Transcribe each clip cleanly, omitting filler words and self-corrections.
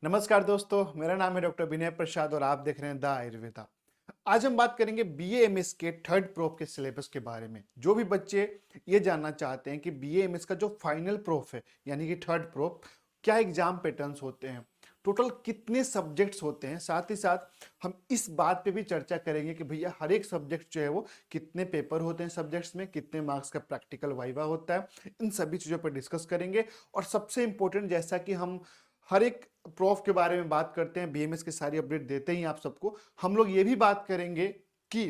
नमस्कार दोस्तों, मेरा नाम है डॉक्टर विनय प्रसाद और आप देख रहे हैं द आयुर्वेदा। आज हम बात करेंगे बीएएमएस के थर्ड प्रोफ के सिलेबस के बारे में। जो भी बच्चे ये जानना चाहते हैं कि बीएएमएस का जो फाइनल प्रोफ है यानी कि थर्ड प्रोफ, क्या एग्जाम पैटर्न्स होते हैं, टोटल कितने सब्जेक्ट्स होते हैं, साथ ही साथ हम इस बात पे भी चर्चा करेंगे कि भैया हर एक सब्जेक्ट जो है वो कितने पेपर होते हैं, सब्जेक्ट्स में कितने मार्क्स का प्रैक्टिकल वाइवा होता है, इन सभी चीज़ों पर डिस्कस करेंगे। और सबसे इंपॉर्टेंट, जैसा कि हम हर एक प्रोफ के बारे में बात करते हैं, बीएमएस की सारी अपडेट देते ही आप सबको, हम लोग ये भी बात करेंगे कि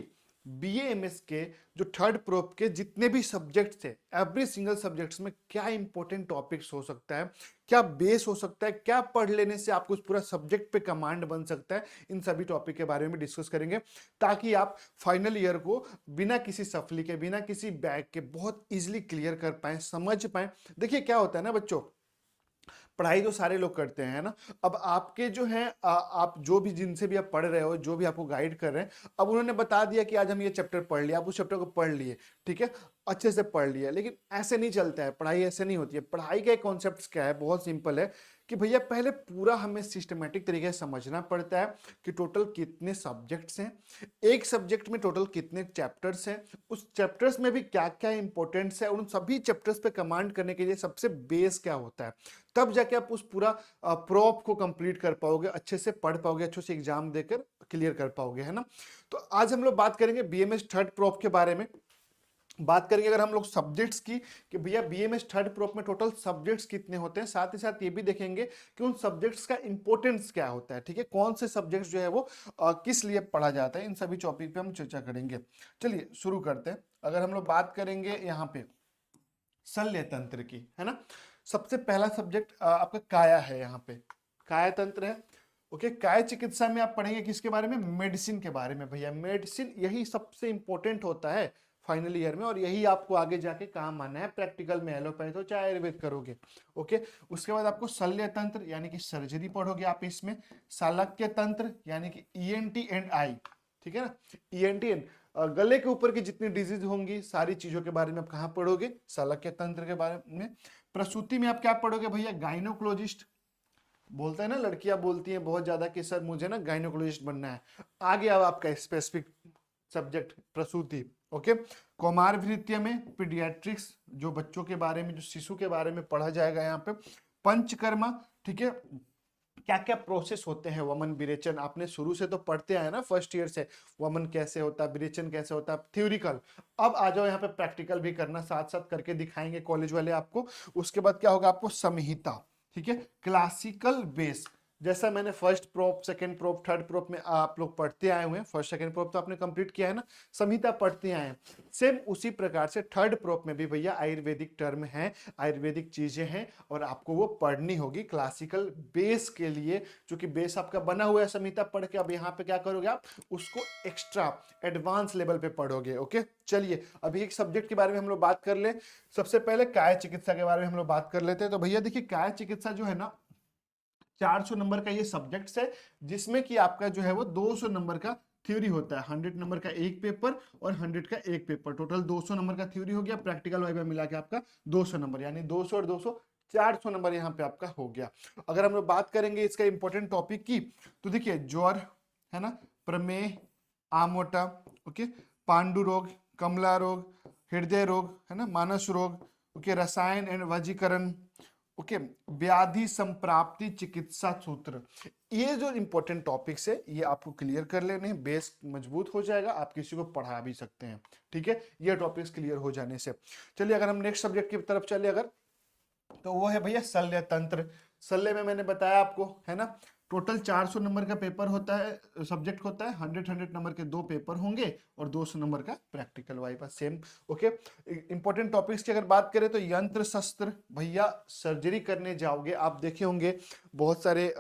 बीएमएस के जो थर्ड प्रोफ के जितने भी सब्जेक्ट्स थे, एवरी सिंगल सब्जेक्ट्स में क्या इंपॉर्टेंट टॉपिक्स हो सकता है, क्या बेस हो सकता है, क्या पढ़ लेने से आपको उस पूरा सब्जेक्ट पे कमांड बन सकता है, इन सभी टॉपिक के बारे में डिस्कस करेंगे ताकि आप फाइनल ईयर को बिना किसी सफली के, बिना किसी बैग के बहुत इजीली क्लियर कर पाए, समझ पाए। देखिए क्या होता है ना बच्चों, पढ़ाई तो सारे लोग करते हैं, है ना। अब आपके जो हैं आप जो भी जिनसे भी आप पढ़ रहे हो, जो भी आपको गाइड कर रहे हैं, अब उन्होंने बता दिया कि आज हम ये चैप्टर पढ़ लिया, आप उस चैप्टर को पढ़ लिए, ठीक है, अच्छे से पढ़ लिया। लेकिन ऐसे नहीं चलता है, पढ़ाई ऐसे नहीं होती है। पढ़ाई के कॉन्सेप्ट क्या है, बहुत सिंपल है कि भैया पहले पूरा हमें सिस्टमेटिक तरीके से समझना पड़ता है कि टोटल कितने सब्जेक्ट्स हैं, एक सब्जेक्ट में टोटल कितने चैप्टर्स हैं, उस चैप्टर्स में भी क्या क्या इंपॉर्टेंट्स है, उन सभी चैप्टर्स पे कमांड करने के लिए सबसे बेस क्या होता है, तब जाके आप उस पूरा प्रॉप को कंप्लीट कर पाओगे, अच्छे से पढ़ पाओगे, अच्छे से एग्जाम देकर क्लियर कर पाओगे, है ना। तो आज हम लोग बात करेंगे बीएमएस थर्ड प्रॉप के बारे में। बात करेंगे अगर हम लोग सब्जेक्ट्स की कि भैया बीएमएस थर्ड प्रॉप में टोटल सब्जेक्ट्स कितने होते हैं, साथ ही साथ ये भी देखेंगे कि उन सब्जेक्ट्स का इंपॉर्टेंस क्या होता है, ठीक है, कौन से सब्जेक्ट्स जो है वो किस लिए पढ़ा जाता है, इन सभी टॉपिक पे हम चर्चा करेंगे। चलिए शुरू करते हैं। अगर हम लोग बात करेंगे यहाँ पे शल्य तंत्र की, है ना, सबसे पहला सब्जेक्ट आपका काया है, यहाँ पे काया तंत्र है। ओके, काय चिकित्सा में आप पढ़ेंगे किसके बारे में, मेडिसिन के बारे में। भैया मेडिसिन यही सबसे इंपॉर्टेंट होता है फाइनल ईयर में, और यही आपको आगे जाके काम आना है प्रैक्टिकल में, एलोपैथ हो चाहे आयुर्वेद करोगे। ओके, उसके बाद आपको शल्य तंत्र यानी कि सर्जरी पढ़ोगे आप इसमें, शालक्य तंत्र यानी कि ईएनटी एंड आई, ठीक है ना, ईएनटी एंड गले के ऊपर की जितनी डिजीज होंगी सारी चीजों के बारे में आप कहाँ पढ़ोगे, शालक्य तंत्र के बारे में। प्रसूति में आप क्या पढ़ोगे भैया, गाइनोकोलॉजिस्ट। बोलते हैं ना, लड़कियां बोलती हैं बहुत ज्यादा कि सर मुझे ना गाइनोकोलॉजिस्ट बनना है, आगे अब आपका स्पेसिफिक सब्जेक्ट प्रसूति। ओके, कौमार वृत्तीय में पीडियाट्रिक्स, जो बच्चों के बारे में, जो शिशु के बारे में पढ़ा जाएगा यहाँ पे। पंचकर्मा, ठीक है, क्या क्या प्रोसेस होते हैं, वमन विरेचन आपने शुरू से तो पढ़ते आए ना, फर्स्ट ईयर से, वमन कैसे होता है, विरेचन कैसे होता है, थ्योरिकल। अब आ जाओ यहाँ पे प्रैक्टिकल भी करना, साथ साथ करके दिखाएंगे कॉलेज वाले आपको। उसके बाद क्या होगा, आपको संहिता, ठीक है, क्लासिकल बेस, जैसा मैंने first prop, second prop, third prop में आप लोग पढ़ते आए हुए हैं, फर्स्ट सेकंड प्रोप तो आपने कंप्लीट किया है ना, संहिता पढ़ते आए हैं, सेम उसी प्रकार से थर्ड प्रोप में भी भैया आयुर्वेदिक टर्म है, आयुर्वेदिक चीजें हैं, और आपको वो पढ़नी होगी क्लासिकल बेस के लिए, जो कि बेस आपका बना हुआ है संहिता पढ़ के। अब यहाँ पे क्या करोगे आप, उसको एक्स्ट्रा एडवांस लेवल पे पढ़ोगे। ओके, चलिए अभी एक सब्जेक्ट के बारे में हम लोग बात कर ले। सबसे पहले काय चिकित्सा के बारे में हम लोग बात कर लेते हैं। तो भैया देखिए, काय चिकित्सा जो है ना, 400 नंबर का ये सब्जेक्ट्स है, जिसमें कि आपका जो है वो 200 नंबर का थ्योरी होता है, 100 नंबर का एक पेपर और 100 का एक पेपर, टोटल 200 नंबर का थ्योरी हो गया, प्रैक्टिकल वाइवा मिला के आपका 200 नंबर, यानी 200 और 200 400 नंबर यहाँ पे आपका हो गया। अगर हम लोग बात करेंगे इसका इंपॉर्टेंट टॉपिक की, तो देखिए ज्वर, है ना, प्रमेह, आमोटा, ओके, पांडु रोग, कमला रोग, हृदय रोग, है ना, मानस रोग, ओके, रसायन एंड वजीकरण, ओके, व्याधि संप्राप्ति चिकित्सा सूत्र। ये जो इंपॉर्टेंट टॉपिक्स है ये आपको क्लियर कर लेने हैं, बेस मजबूत हो जाएगा, आप किसी को पढ़ा भी सकते हैं, ठीक है, ये टॉपिक्स क्लियर हो जाने से। चलिए अगर हम नेक्स्ट सब्जेक्ट की तरफ चले अगर, तो वो है भैया शल्य तंत्र। शल्य में मैंने बताया आपको, है ना, टोटल 400 नंबर का पेपर होता है, सब्जेक्ट होता है, 100 नंबर के दो पेपर होंगे और 200 नंबर का practical viva same. Okay, important topics की अगर बात करें तो यंत्र शस्त्र, भैया सर्जरी करने जाओगे, आप देखे होंगे बहुत सारे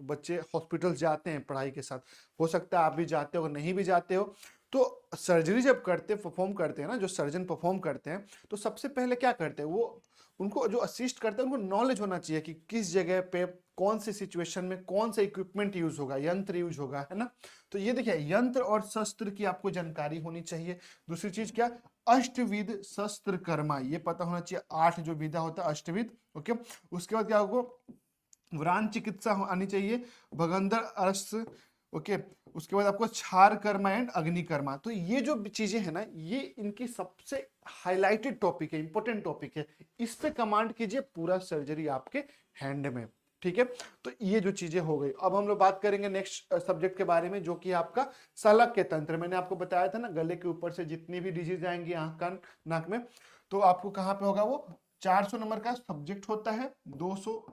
बच्चे हॉस्पिटल जाते हैं पढ़ाई के साथ, हो सकता है आप भी जाते हो, नहीं भी जाते हो। तो सर्जरी जब करते परफॉर्म करते हैं ना, जो सर्जन परफॉर्म करते हैं, तो सबसे पहले क्या करते हैं वो, उनको जो असिस्ट करते हैं उनको नॉलेज होना चाहिए कि किस जगह पे कौन से सिचुएशन में कौन सा इक्विपमेंट यूज होगा, यंत्र यूज होगा, है ना। तो ये देखिए, यंत्र और शस्त्र की आपको जानकारी होनी चाहिए। दूसरी चीज क्या, अष्टविध शस्त्र कर्मा, ये पता होना चाहिए, 8 जो विधा होता है अष्टविध। ओके, उसके बाद क्या होगा, व्रान चिकित्सा आनी चाहिए, भगंदर अरस, ओके। उसके बाद आपको क्षार कर्मा एंड अग्निकर्मा। तो ये जो चीजें है ना, ये इनकी सबसे हाईलाइटेड टॉपिक है, इंपॉर्टेंट टॉपिक है। इस पे कमांड कीजिए, पूरा सर्जरी आपके हैंड में, ठीक है। तो ये जो चीजें हो गई। अब हम लोग बात करेंगे नेक्स्ट सब्जेक्ट के बारे में, जो कि आपका सलग के तंत्र। मैंने आपको बताया था ना, गले के ऊपर से जितनी भी डिजीज आएंगी आंख कान नाक में, तो आपको कहाँ पे होगा वो। 400 नंबर का सब्जेक्ट होता है, 200,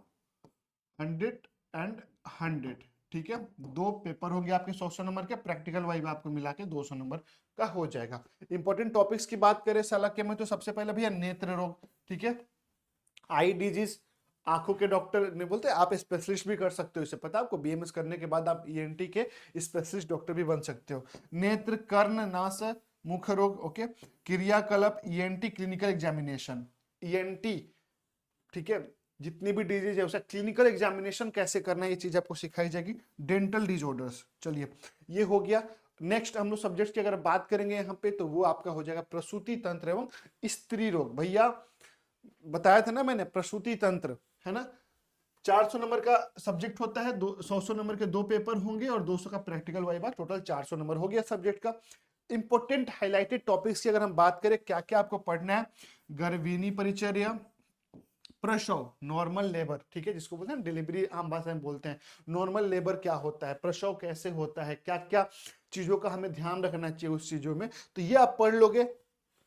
100 एंड 100, ठीक है। दो पेपर होंगे आपके 100 नंबर के, प्रैक्टिकल वाइव आपको मिला के 200 नंबर का हो जाएगा। इंपॉर्टेंट टॉपिक्स की बात करें सलाह के में, तो सबसे पहले भैया नेत्र रोग, ठीक है। आई डिजीज, आंखों के डॉक्टर नहीं बोलते, आप स्पेशलिस्ट भी कर सकते हो, इसे पता है आपको। बीएमएस करने के बाद आप ईएनटी के स्पेशलिस्ट डॉक्टर भी बन सकते हो। नेत्र, कर्ण, नास, मुख रोग, ओके। क्रियाकलाप, ईएनटी क्लिनिकल एग्जामिनेशन, ईएनटी, ठीक है। जितनी भी डिजीज है उसका क्लिनिकल एग्जामिनेशन कैसे करना है, ये चीज आपको सिखाई जाएगी। डेंटल डिसऑर्डर्स, चलिए ये हो गया। नेक्स्ट हम लोग सब्जेक्ट की अगर बात करेंगे यहाँ पे, तो वो आपका हो जाएगा प्रसूति तंत्र एवं स्त्री रोग। भैया बताया था ना मैंने, प्रसूति तंत्र, है ना। 400 नंबर का सब्जेक्ट होता है, 100 नंबर के दो पेपर होंगे और 200 का प्रैक्टिकल वाइवा, टोटल 400 नंबर हो गया सब्जेक्ट का। इंपॉर्टेंट हाईलाइटेड टॉपिक्स की अगर हम बात करें, क्या क्या आपको पढ़ना है। गर्भिणी परिचर्या, प्रसव, नॉर्मल लेबर, ठीक है, जिसको बोलते हैं डिलीवरी, आम भाषा में बोलते हैं। नॉर्मल लेबर क्या होता है, प्रसव कैसे होता है, क्या क्या चीजों का हमें ध्यान रखना चाहिए उस चीजों में, तो ये आप पढ़ लोगे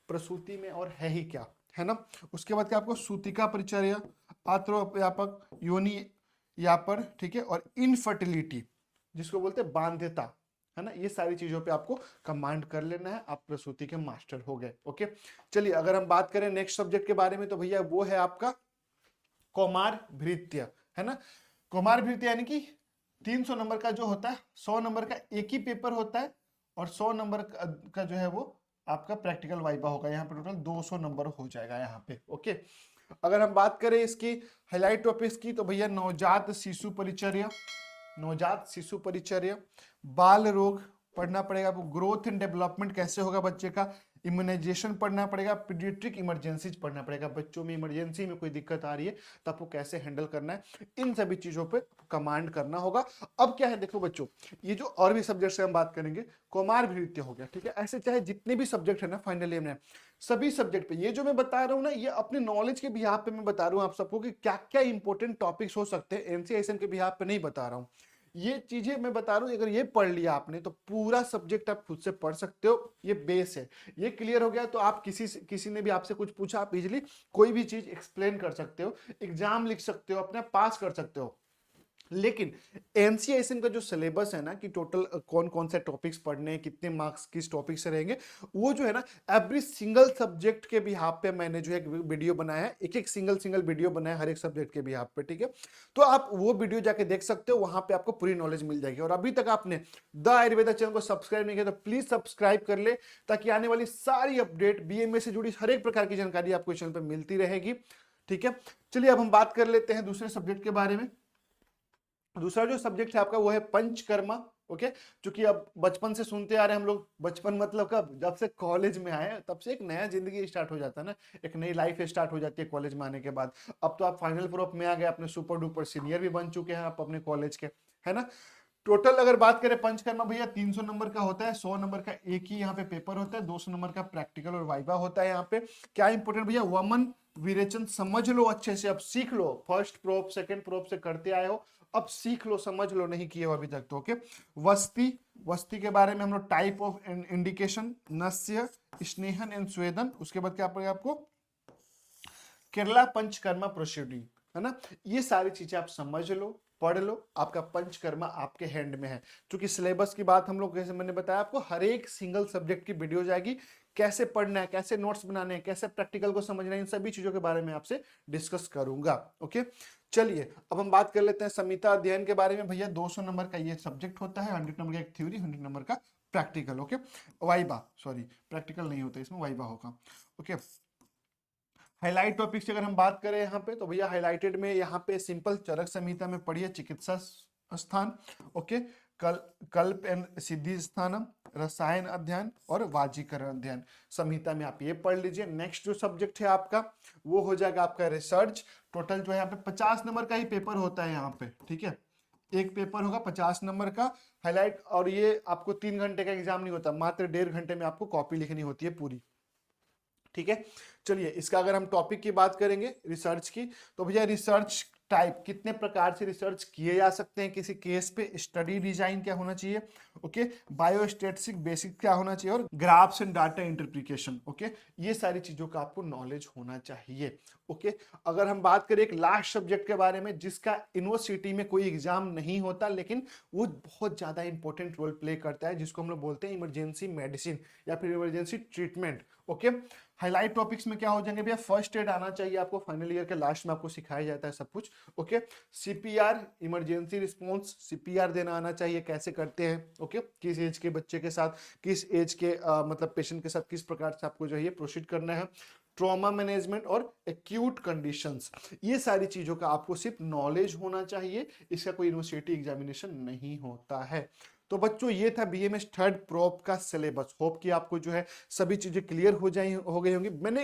प्रसूति में, और है ही क्या, है ना। उसके बाद क्या आपको सूतिका परिचर्या, आंत्र व्यापक, योनि यापर, ठीक है, और इनफर्टिलिटी, जिसको बोलते हैं बांध्यता, है ना। ये सारी चीजों पे आपको कमांड कर लेना है, आप प्रसूति के मास्टर हो गए, ओके। चलिए अगर हम बात करें नेक्स्ट सब्जेक्ट के बारे में, तो भैया वो है आपका कौमार भृत्य, है ना। कौमार भृत्य यानी कि 300 नंबर का जो होता है, 100 नंबर का एक ही पेपर होता है, और 100 नंबर का जो है वो आपका प्रैक्टिकल वाइवा होगा। यहाँ पे टोटल 200 नंबर हो जाएगा यहाँ पे, ओके। अगर हम बात करें इसकी हाईलाइट टॉपिक्स की, तो भैया नवजात शिशु परिचर्या, नवजात शिशु परिचर्या, बाल रोग पढ़ना पड़ेगा आपको, ग्रोथ एंड डेवलपमेंट कैसे होगा बच्चे का, इम्यूनाइजेशन पढ़ना पड़ेगा, पीडियाट्रिक इमरजेंसीज पढ़ना पड़ेगा, बच्चों में इमरजेंसी में कोई दिक्कत आ रही है तो आपको कैसे हैंडल करना है, इन सभी चीजों पे कमांड करना होगा। अब क्या है देखो बच्चों, ये जो और भी सब्जेक्ट से हम बात करेंगे, कौमार भृत्य हो गया, ठीक है। ऐसे चाहे जितने भी सब्जेक्ट है ना फाइनल ईयर में, सभी सब्जेक्ट पे ये जो मैं बता रहा हूँ ना, ये अपने नॉलेज के बिहाफ पे मैं बता रहा हूँ आप सबको कि क्या क्या इंपॉर्टेंट टॉपिक्स हो सकते हैं, एनसीआईएसएम के बिहाफ पे नहीं बता रहा हूँ। ये चीजें मैं बता रहा हूँ, अगर ये पढ़ लिया आपने तो पूरा सब्जेक्ट आप खुद से पढ़ सकते हो, ये बेस है। ये क्लियर हो गया तो आप किसी ने भी आपसे कुछ पूछा, आप इजिली कोई भी चीज एक्सप्लेन कर सकते हो, एग्जाम लिख सकते हो, अपने पास कर सकते हो। लेकिन एनसीआईएसएम का जो सिलेबस है ना, कि टोटल कौन कौन से टॉपिक्स पढ़ने हैं, कितने मार्क्स किस टॉपिक से रहेंगे, वो जो है ना एवरी सिंगल सब्जेक्ट के बिहाफ पे मैंने जो है एक वीडियो बनाया है, एक एक सिंगल वीडियो बनाया हर एक सब्जेक्ट के बिहाफ पे, ठीक है। तो आप वो वीडियो जाके देख सकते हो, वहां पे आपको पूरी नॉलेज मिल जाएगी। और अभी तक आपने द आयुर्वेदा चैनल को सब्सक्राइब नहीं किया तो प्लीज सब्सक्राइब कर ले, ताकि आने वाली सारी अपडेट बीएमए से जुड़ी हर एक प्रकार की जानकारी आपको चैनल पर मिलती रहेगी, ठीक है। चलिए अब हम बात कर लेते हैं दूसरे सब्जेक्ट के बारे में। दूसरा जो सब्जेक्ट है आपका वो है पंचकर्मा, ओके। क्योंकि अब बचपन से सुनते आ रहे हैं हम लोग, बचपन मतलब कब, जब से कॉलेज में आए तब से एक नया जिंदगी स्टार्ट हो जाता है ना, एक नई लाइफ स्टार्ट हो जाती है कॉलेज में आने के बाद। अब तो आप फाइनल प्रोप में आ गए, अपने सुपर डुपर सीनियर भी बन चुके हैं आप अपने कॉलेज के, है ना। टोटल अगर बात करें पंचकर्मा भैया 300 नंबर का होता है, 100 नंबर का एक ही यहाँ पे पेपर होता है, 200 नंबर का प्रैक्टिकल और वाइवा होता है। यहाँ पे क्या इंपोर्टेंट भैया, वमन विरेचन समझ लो अच्छे से, अब सीख लो, फर्स्ट प्रोप सेकंड प्रोप से करते आए हो, अब सीख लो, समझ लो, नहीं किए हो अभी तक तो, ओके। वस्ती, वस्ती के बारे में हम लोग टाइप ऑफ इंडिकेशन, नस्य, स्नेहन एंड स्वेदन, उसके बाद क्या पड़ेगा आपको केरला पंचकर्मा प्रोसीडिंग, है ना। ये सारी चीजें आप समझ लो, पढ़ लो, आपका पंचकर्मा आपके हैंड में है। क्योंकि सिलेबस की बात हम लोग, जैसे मैंने बताया आपको, हर एक सिंगल सब्जेक्ट की वीडियो जाएगी, कैसे पढ़ना है, कैसे नोट्स बनाने हैं, कैसे प्रैक्टिकल को समझना है, इन सभी चीजों के बारे में आपसे डिस्कस करूंगा, ओके। चलिए अब हम बात कर लेते हैं संहिता अध्ययन के बारे में। भैया 200 नंबर का ये सब्जेक्ट होता है, 100 नंबर का एक थ्योरी, 100 नंबर का practical, okay. Viva, sorry practical नहीं होता इसमें, वाइबा होगा, ओके। हाईलाइट टॉपिक्स की अगर हम बात करें यहाँ पे, तो भैया हाईलाइटेड में यहाँ पे सिंपल चरक संहिता में पढ़िए चिकित्सा स्थान, ओके। कल्प एंड सिद्धि स्थानम, रसायन अध्ययन और वाजीकरण अध्ययन। संहिता में आप ये पढ़ लीजिए। नेक्स्ट जो सब्जेक्ट है आपका वो हो जाएगा आपका रिसर्च। टोटल जो है यहाँ पे 50 नंबर का ही पेपर होता है यहाँ पे, ठीक है। एक पेपर होगा 50 नंबर का हाईलाइट, और ये आपको 3 घंटे का एग्जाम नहीं होता, मात्र 1.5 घंटे में आपको कॉपी लिखनी होती है पूरी, ठीक है। चलिए इसका अगर हम टॉपिक की बात करेंगे रिसर्च की, तो भैया रिसर्च टाइप कितने प्रकार से रिसर्च किए जा सकते हैं किसी केस पे, स्टडी डिजाइन क्या होना चाहिए, ओके, बायोस्टैटिस्टिक बेसिक क्या होना चाहिए, और graphs and data interpretation, okay, ये सारी चीजों का आपको नॉलेज होना चाहिए, ओके। अगर हम बात करें एक लास्ट सब्जेक्ट के बारे में जिसका यूनिवर्सिटी में कोई एग्जाम नहीं होता लेकिन वो बहुत ज्यादा इंपॉर्टेंट रोल प्ले करता है, जिसको हम लोग बोलते हैं इमरजेंसी मेडिसिन या फिर emergency treatment, okay. Highlight topics में क्या हो जाएंगे भैया, फर्स्ट एड आना चाहिए आपको, फाइनल ईयर के लास्ट में आपको सिखाया जाता है सब कुछ, okay. CPR, emergency response, CPR देना आना चाहिए, कैसे करते हैं, ओके, किस एज के बच्चे के साथ, किस एज के मतलब पेशेंट के साथ किस प्रकार से आपको जो है प्रोसीड करना है, ट्रॉमा मैनेजमेंट और एक्यूट कंडीशंस, ये सारी चीजों का आपको सिर्फ नॉलेज होना चाहिए, इसका कोई यूनिवर्सिटी एग्जामिनेशन नहीं होता है। तो बच्चों ये था बीएमएस थर्ड प्रोप का सिलेबस। होप कि आपको जो है सभी चीजें क्लियर हो गई होंगी। मैंने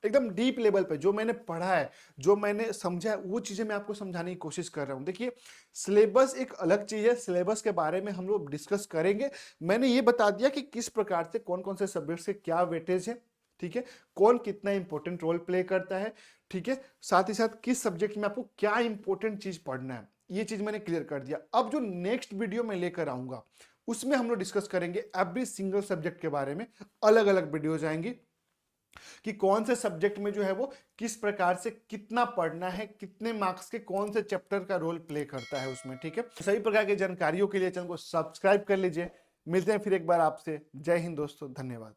एकदम डीप लेवल पे जो मैंने पढ़ा है, जो मैंने समझा है, वो चीजें मैं आपको समझाने की कोशिश कर रहा हूं। देखिए सिलेबस एक अलग चीज है, सिलेबस के बारे में हम लोग डिस्कस करेंगे। मैंने ये बता दिया कि किस प्रकार से कौन कौन से सब्जेक्ट्स के क्या वेटेज है, ठीक है, कौन कितना इंपॉर्टेंट रोल प्ले करता है, ठीक है, साथ ही साथ किस सब्जेक्ट में आपको क्या इंपॉर्टेंट चीज पढ़ना है, ये चीज मैंने क्लियर कर दिया। अब जो नेक्स्ट वीडियो में लेकर आऊंगा उसमें हम लोग डिस्कस करेंगे एवरी सिंगल सब्जेक्ट के बारे में, अलग अलग वीडियोज आएंगी कि कौन से सब्जेक्ट में जो है वो किस प्रकार से कितना पढ़ना है, कितने मार्क्स के कौन से चैप्टर का रोल प्ले करता है उसमें, ठीक है। सभी प्रकार की जानकारियों के लिए चैनल को सब्सक्राइब कर लीजिए। मिलते हैं फिर एक बार आपसे। जय हिंद दोस्तों, धन्यवाद।